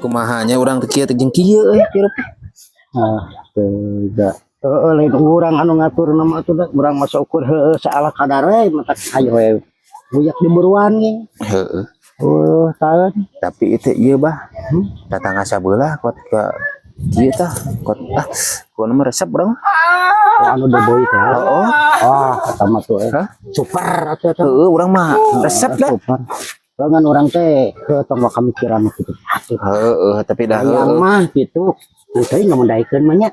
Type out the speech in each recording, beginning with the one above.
Kumahanya orang teu kieu teh jeung kieu hirup. Tidak. Lain urang anu ngatur nama atuh da urang mah ukur heueuh saala kadar we matak hayo we. Buyak diburuan ge. Heeh. Tahu. Tapi itu ieu bah. Datang sabeula kot ka kieu tah. Kot mah resep urang. Anu de boy teh. Oh. Kata mah tuh super atuh. Heeh, urang mah resep dah. Super. Lengan orang teh tong kamikiran kitu. Heeh, tapi dah yang mah kitu. Teuing ngamundaikeun mah nya.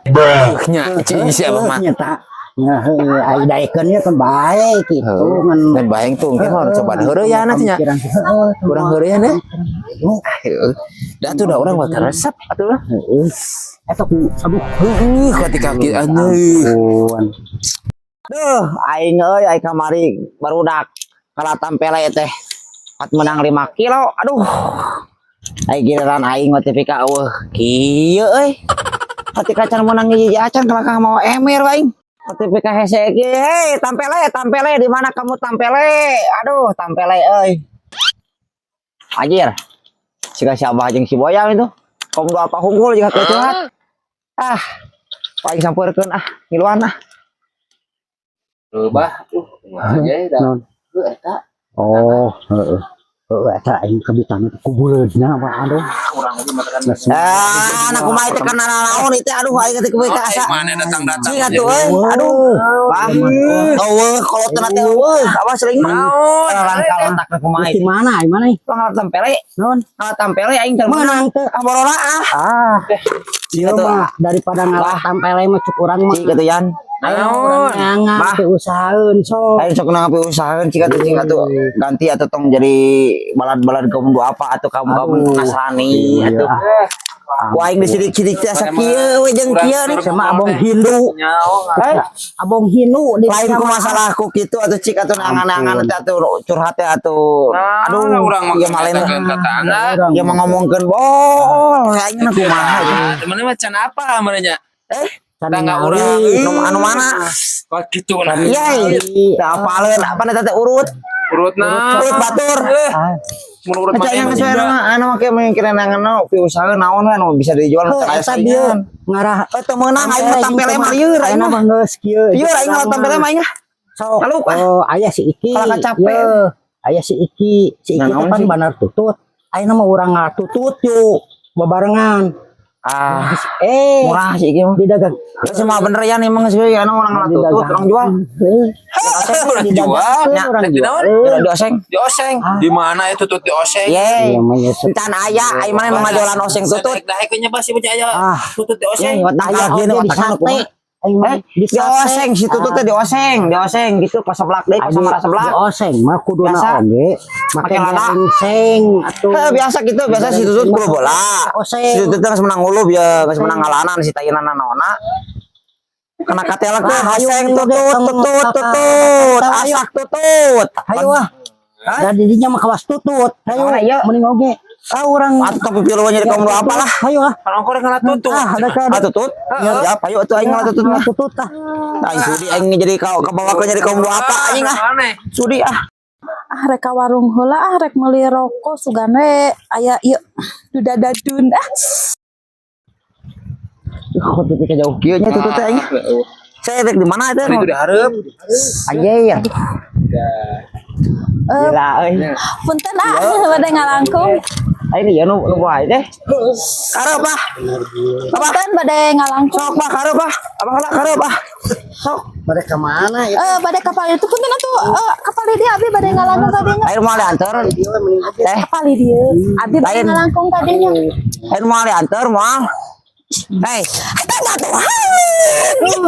Nya cing siapa mah. Nya ta. Nya heueuh ai daekeun nya kan bae kitu ngan. Dan baeng tuh engke mah coba heureuyan atuh nya. Urang heureuyan deh. Heeh. Da atuh da urang mah resep atuh lah. Heeh. Eta ku aduh ketika kieu aneuy. Duh, aing euy ai kamari barudak kala tampele teh. Pat menang 5 kilo. Aduh. Ai giliran aing mah teh pika eueuh. Kieu euy. Ketika can menang hiji acan kelakah mau emer aing. Teh pika hese ge, hei tampele di mana kamu tampele? Aduh, tampele euy. Anjir. Siga si Abah jeung si Boyang itu. Kamu dua apa hungkul jeung keucehat. Paling sampeurkeun ngiluan Bah, aja dah. Eta. Oh, heeh. Eta aing kebitan kubuleudna mah aduh. Urang lagi matakan. Anak kumaha teh kana naon itu aduh aing teh kewe ka asa. Mana datang-datang. Cing atuh euy. Aduh. Bang. Eueuh kalau teu teh eueuh. Awas sering naon. Rangka-rantak kumaha Di mana? Di mana? Ngala tampele. Non. Ngala tampele aing teh Menang teh. aborona Ieu mah daripada ngalah tampele mah cuk urang mah. Cing kitu yan. Naon? Ngangge usahaeun sok. Aing sok nangap usahaeun cing atuh ganti atuh tong jadi balad-balad kaum dua apa atuh kamu Nasrani atuh. Ku aing disidik-sidik teh sakieu we jeung kieu nih sama abong Hindu. Abong Hindu di lain ku masalahku kitu atuh cik atuh angan-angan teh atuh curhat teh atuh. Aduh urang mah malena tetangga. Dia mah ngomongkeun bol aing mah kumaha. Temen macan apa menanya? Tangga urang Anu mana? Kok gitu nah. Iya, teu apaleun apa teh urut. Urutna. Urut batur. Menurut Yang sesuai anu make mikirin nangan usaha naon we anu bisa dijual Eta dia ngarah teu meunang aing mah tampele mah lieur aing mah geus kieu. lieur aing mah tampele mah aing. Sok. Lalu Aya si Iki. Kalau capek. Aya si Iki. Si Iki teh kan banar tutut. Ayeuna mah urang ngatutut yuk bebarengan. Murah sih ieu mah. Di dagang. Semua bener ya emang sih anu orang tutut orang jual. Orang jual, orang jual. dioseng. Di mana itu tutut dioseng? Ye. Encan aya, ai mana nu jualan oseng tutut. Dah kayaknya pasti percaya. Tutut dioseng. Aya kieu nu otakna kumaha. Dioseng si tutut teh dioseng gitu pas seblak deui pas marah seblak. Dioseng mah kuduna oge make seng atuh. Biasa gitu, biasa si tutut bola. Si tutut geus menang ngulup ya, geus menang ngalanan si tayeuna naonna. Kana katela teh oseng tutut. Asak tutut. Hayu ah. Da didinya mah kawas tutut. Hayu mending oge. Urang atuh pipilu nya di kaum apa lah. Hayu ah. Kalau koreng ngalah tutut. Tutut. Ya apa yuk atuh aing ngalah tutut mah. Tutut tah. Aing sudi aing jadi kabawa ke jadi kaum apa anjing Sudi rek ka warung heula rek meuli rokok sugan we aya ieu dudadadun Kok tapi ke jauh kieu nya tutut teh aing. Saya rek di mana teh? Itu dihareup. Anjay ya. Gila euy. punten bade ngalangkung Aing ieu nu bae teh. Karep ah. punten bade ngalangkung Sok bah karep ah. Apa heula karep ah. Sok Bade ka mana ya? bade kapal itu punten atuh kapal di abi bade ngalangkung tadinya air mau diantar. kapal di dieu abi bade ngalangkung tadinya Air mau diantar moal. Hei, tengah tuh.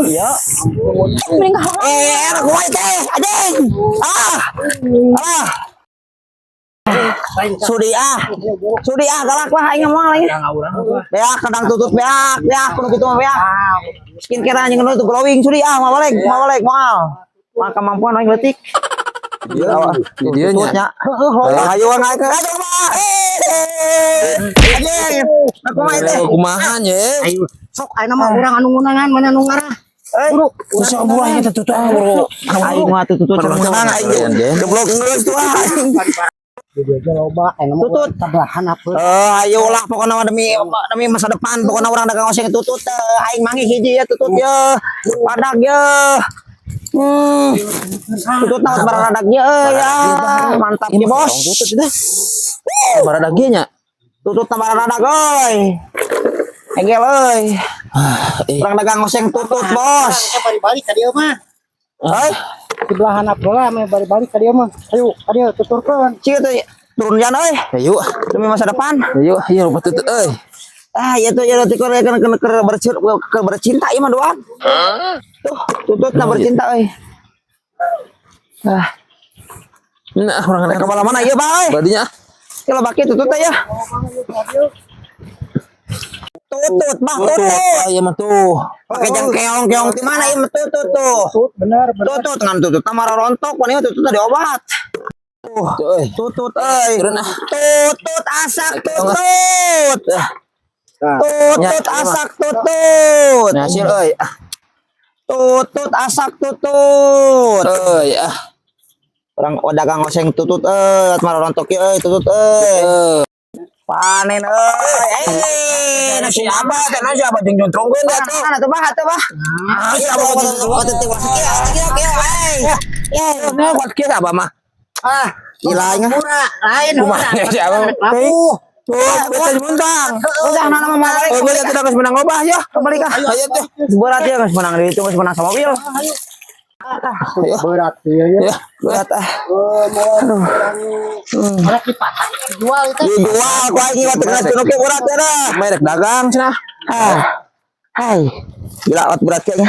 Iya. mending ka Anak gue teh, anjing. Sudi galak lah aing mah aing. Beak kadang tutup beak kudu kitu mah beak. Skincare anjing nu tuh glowing sudi mah balik moal. Mah kemampuan aing leutik. Dia nya. Ayo naik ke aja mah. Anjing. Aku mah teh. Kumaha nya? Ayo sok ayeuna mah urang anu ngunangan mana nu ngarah. Buru, Usah buahnya tutup bro. Aing mah tutup cenah aing. Goblok geus tuh aing. Dia aja loba Tutut. tablahan apa. Ayolah pokoknya demi masa depan pokoknya orang dagang oseng tutut aing manggih hiji ya tutut ya. Padak ya. Tutut naon baradak ya ya. Mantap ya bos. Tutut itu. Baradak ge nya. Tutut na baradak euy. Egel euy. Orang dagang oseng tutut bos. Balik-balik ka dieu mah. Hei, Sebelahan apa lah mah balik-balik ka dieu mah. Ayo, ka dieu tuturkeun. cieu tuh turun jalan euy. Ayo. Demi masa depan. Ayo, ayo rupa tutut euy. Ya tuh ya nanti kalau bercinta ya mah doang. Tuh, tutut na bercinta euy. Nah, orang Ke mana ieu bae? badinya. Kalau baki tutut ya. Tutut mah tutut. Iya mah tuh. Pakai jang keong di mana ieu mah tutut tuh. Benar. Tutut ngan tutut tamara rontok pan ieu tutut ada obat. Tuh, euy. Tutut euy. Turun ah. Tutut asak tutut. Ya, Tutut iya, asak tutut. Nah, sil euy. Tutut asak tutut. Euy, Orang dagang oseng tutut tamara rontok ieu euy tutut euy. Panen euy. nasi abah teh nasi abah jeung jontrongkeun dah tuh. Mana tuh bah atuh bah. Iya, abah Waktu teh wasit Ya, kuat kieu abah mah. gila nya. Lain Kumaha si abah? Tuh, kita muntang. Udah nana mah balik. Oh, kita tidak geus menang obah ya. Kembali kah? Ayo teh. Berat ya geus menang di itu geus menang sama mobil. berat ya ya. Ya, Berat Berat dipatah jual itu. dijual ku aing waktu geus tunu ke berat ya dah. merek dagang cenah. Hai. Gila ot berat kayaknya.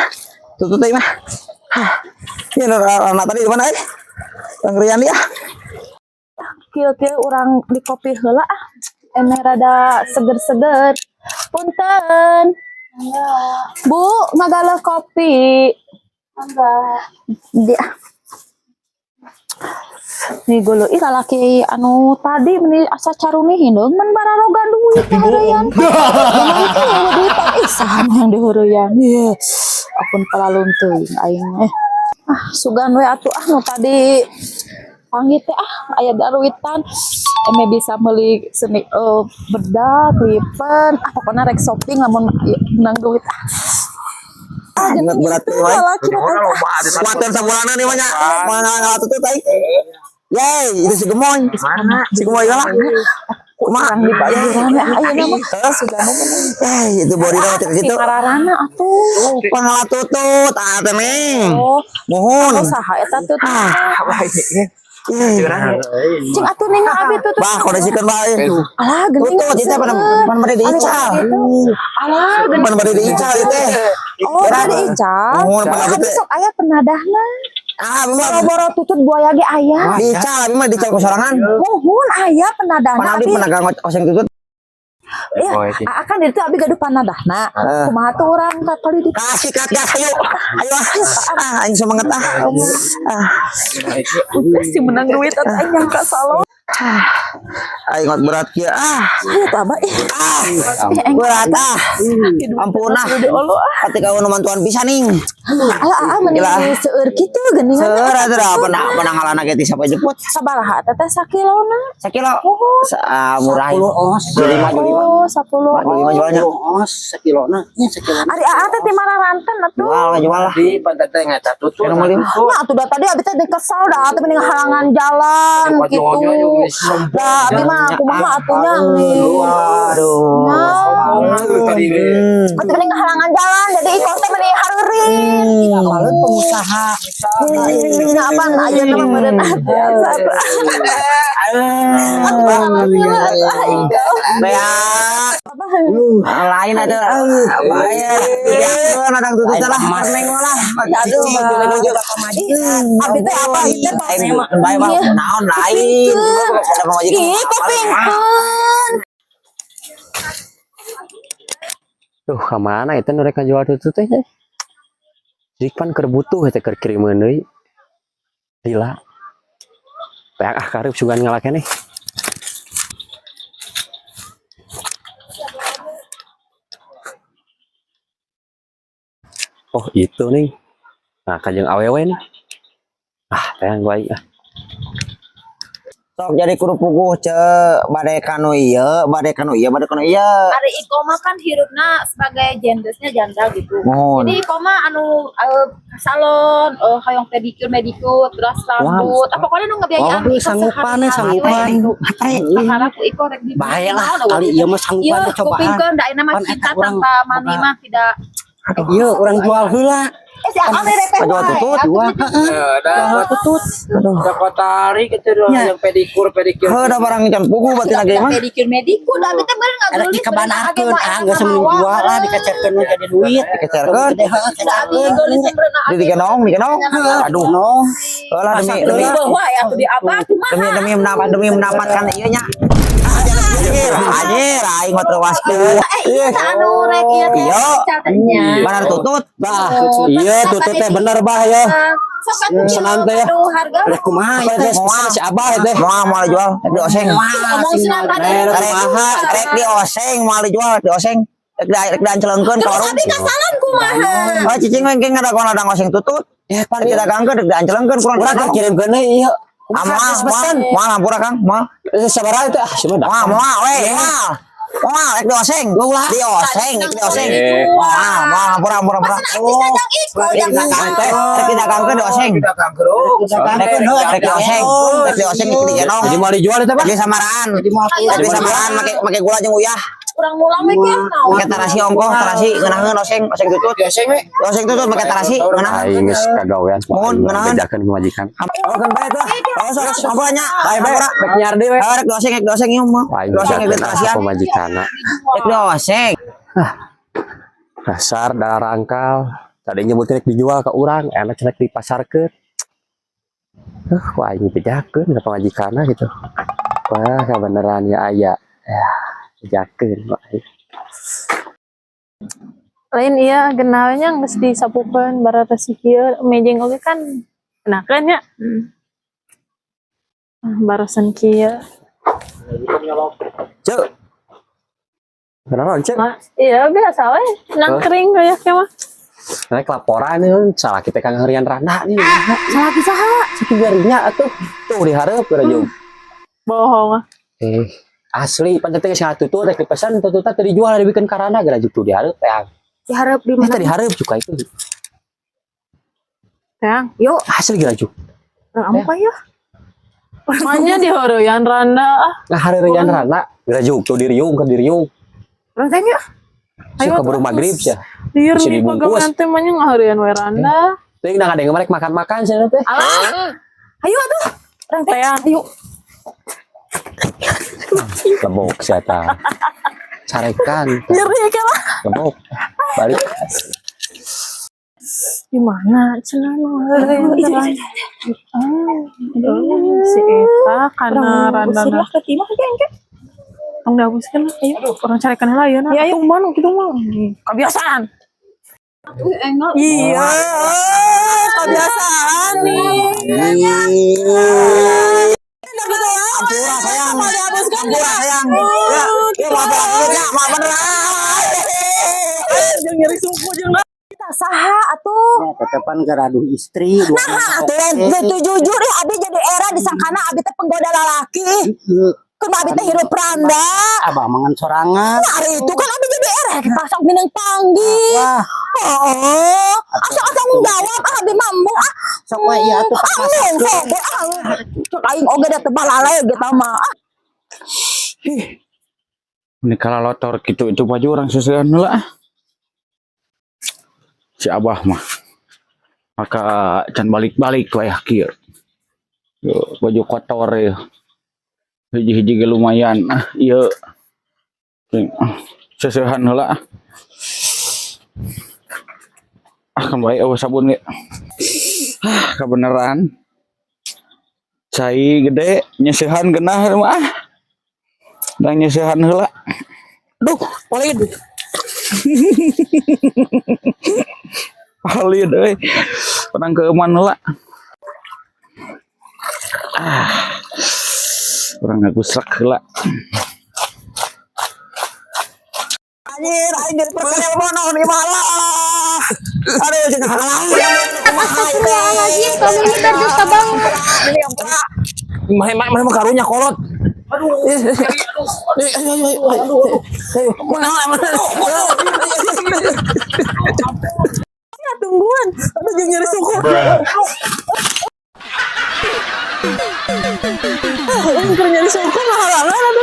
Tutut teh mah. Ini anak tadi di mana Tanggerian ya. Kieu orang di kopi heula ene rada seger-seger. Punten. Bu, ngagalah kopi. Dia. Nih golo ih lalaki anu tadi meni asa caruni hindeung men bararoga duit diheureuyang. Nanti duit ih saha yang diheureuyang. Ieu. Apun palalun teuing aing sugan we atuh nu tadi panggil teh aya daruitan eme bisa meuli seni bedak lipen pokona rek shopping lamun menang duit Ingat berat teh wae. laki Kuatan sabulana nih banyak. Mana ngalat tutut aing. Yey, itu si gemoy. Si gemoy galak. kurang dibayaran ayeuna mah sugan Itu body na teh kitu. mararana atuh Pangalat tutut, teh Neng. oh Mohon. saha eta tuh Cing cing atuh ningal abi tuh bah kondisikan bae. alah geuning Tutut itu pan bade diical. alah geuning Pan bade diical itu teh. oh tadi ical Mohon pan ah teh. besok aya penadahna Memang boro-boro tutut buaya ge aya diical abi mah diical kusorangan. mohon aya penadahna Pan abdi abi penagang oseng tutut. ya akan itu abi gaduh panadahna kumaha tuh urang kali di Kasih kat gas ayo. Ayo. Aing semangat si menang duit at aing nyangka salon Aing ngot berat kieu ayo tuh abah berat ampun di Allah ketika nu mantuan bisa ning. alah mending seueur kitu geuningan Seueur atuh pernah ngalana ge ti siapa jemput. sabaraha teteh sakilona Sakilo. Murah. 10 os. 25 oh 10 25 jualnya. os sekilona. Nya sekilona. ari teh ti mararanten atuh Jual lah. Di pantai teh ngata tutut. nah atuh dah tadi abi teh kesal dah atuh mending halangan jalan gitu dah abi mah kumaha atuh nya nih Aduh. atuh mending halangan jalan jadi ikut teh mending hareureun Apalun pengusaha. nah apa ayeuna mah meureun Lain ada bahaya. Ya, nadang tutut lah. Neng lah. Aduh. abi teh apa itu Bae mah naon lain. Ada pamajikan. ih kupingkeun Tuh kemana itu mereka jual tutut teh? Jadi pan kerbutuh itu kiriman deui. Gila. Bayak karib sugan ngalakeun nih. Oh itu nih. Nah kajeng awewe nih. Tayang baik sok jadi kudu puguh bade kanu ieu bade kanu ieu Ari iko mah kan hirupna sebagai gendersnya janda gitu. mohon Jadi iko mah anu salon, hayong pedicure, terus rambut. Apa pokoknya nu ngabiayaan Oh, sanggupan. Karena aku iko rek di. Bahaya lah, kali ieu mah sanggupan Iya, cobaan. kupingkeun da ina mah Pan kita eta urang tanpa mami mah tidak. Iya, orang jual heula. Si Akang repeh jual wae. tutut, Aku jual. jadi- Tutut. Dapat tarik itu doang Ya. yang pedikur. heuh barang can puguh berarti Tidak lagi mah pedicure mediku, da beta bener Ada ngagelis. dikabanarkeun, geus semen jual lah dikacerkeun we jadi duit. dikecerkeun Di di digenong aduh No. heula demi Wah, ya tuh di abah tuh mah. demi mendapatkan ieu nya anjir aing mah terwaskeun Iya, anu rek ieu teh Iya. catanya. benar tutut Bah, Iya tuh teh bener bah ya. Senang teh ya. harga. rek kumaha Apa teh? teh si Abah teh. mau dijual di oseng Ngomong senang tadi. rek di oseng mau dijual di oseng rek diancelengkeun ka warung Tapi kasalan kumaha. oh cicing we ge ngadagon ada oseng tutut pan kita dagangkeun rek diancelengkeun kurang Urang kirimkeun deui ieu. Mal hampura Kang, mal. Sabaraha teh? Cuma dah. Mal, we, mal. Mal, rek dioseng. Dioseng. Mal, hampura. Oh, rek didagangkeun dioseng. Rek dioseng itu digenong. Jadi mau dijual itu, Pak? Di samaran. Di samaran make gula jeung uyah. Kurang mulang we kieu naon. Make tarasi ongkoh, tarasi ngeunaheun oseng tutut. Oseng tutut make tarasi ngeunaheun. Aing geus kagawean. Mohon, ngeunaheun. Bedakeun majikan. Oh, kan bae teh. Terus hampuranya. Bae. Rek nyar deui we. Rek dioseng ieu mah. Aing Dioseng bedakeun tarasian. apa majikanna. Rek dioseng. Dasar darah rangkal. Tadi nyebutin dijual ke orang, enak cenah dipasarkeun. Wah ini bedakeun ka majikanna gitu. Wah kebenaran ya aya. Ya, bedakeun wah. Lain iya genawnya geus disapukeun barata si kieu mejeng oge kan enakeun nya. Barasan kieu. Cuk. Kenapa cek? Iya biasa we nangkring kayaknya mah. Naik laporan nih, salah kita kang harian randa nih. Salah kisaha. Saking garinya atuh. Tuh dihareup beureum. Bohong. Asli pancen teh geus tutut rek dipesan tututna teu dijual dibikeun karana gara jutu dihareup teh. Diharap di Mana mana? dihareup juga itu. Tang, Yuk, asli gara juk. apa ya? Makanya di horoyan randa. Nah harian randa gara juk tuh diriung ke diriung. Urang tanya. Ayo keburu maghrib ya. Lieur Bisa di dibungkus. pagawean teh mah nya ngaheureun we randa. Teuing da ngadeng merek makan-makan cenah teh. Alah. Ayo atuh. Urang teh ayo. Lebok siata. Carekan. Nyeri kalah. Lebok. Balik. Di mana cenah nu ngaheureun. Si eta kana randana. Tong dihapuskeun ayo orang carekan heula ayeuna. Ya ayo mana kitu mah. Kebiasaan. Iya, kebiasaan nih. Ampura sayang. Ampura sayang. Ya maaf beneran. Jeung nyeri suku jeung Saha atuh. Ya tetepan garaduh istri. Nah, atuh jujur ya abi jadi era disangkana abi teh penggoda lalaki. Kun abi teh hirup randa. Abah mangan sorangan. Hari itu kan abi jadi era pasang minang panggil. Wah, Oh, asa-asa jawab abi mambu ah. sok we ieu atuh Ah, sok cek aing oge da teu balalai gitu mah. Ini kalau lotor gitu itu baju orang sesuaian lah. Si Abah mah. Maka can balik-balik lah ya kieu. Baju kotor ya. Hiji-hiji ge lumayan. Ieu. Sesuaian heula. Kan bae eueuh sabun ge. Kebenaran. Cai gede nyeusehan geunah mah. Dan nyeusehan heula. Duh, palid. Palid euy. Pedang keuman heula. Urang ngagusrak heula. Anjir, aing jadi perkara bono di malah. Aduh, cenah halang. Kumaha ieu? Lagi kami ini berdusta bang. Ini yang Mana karunya kolot. Aduh. Ayo. Mana. Tungguan. Aduh jangan nyari suku. Nyari suku mahalangan.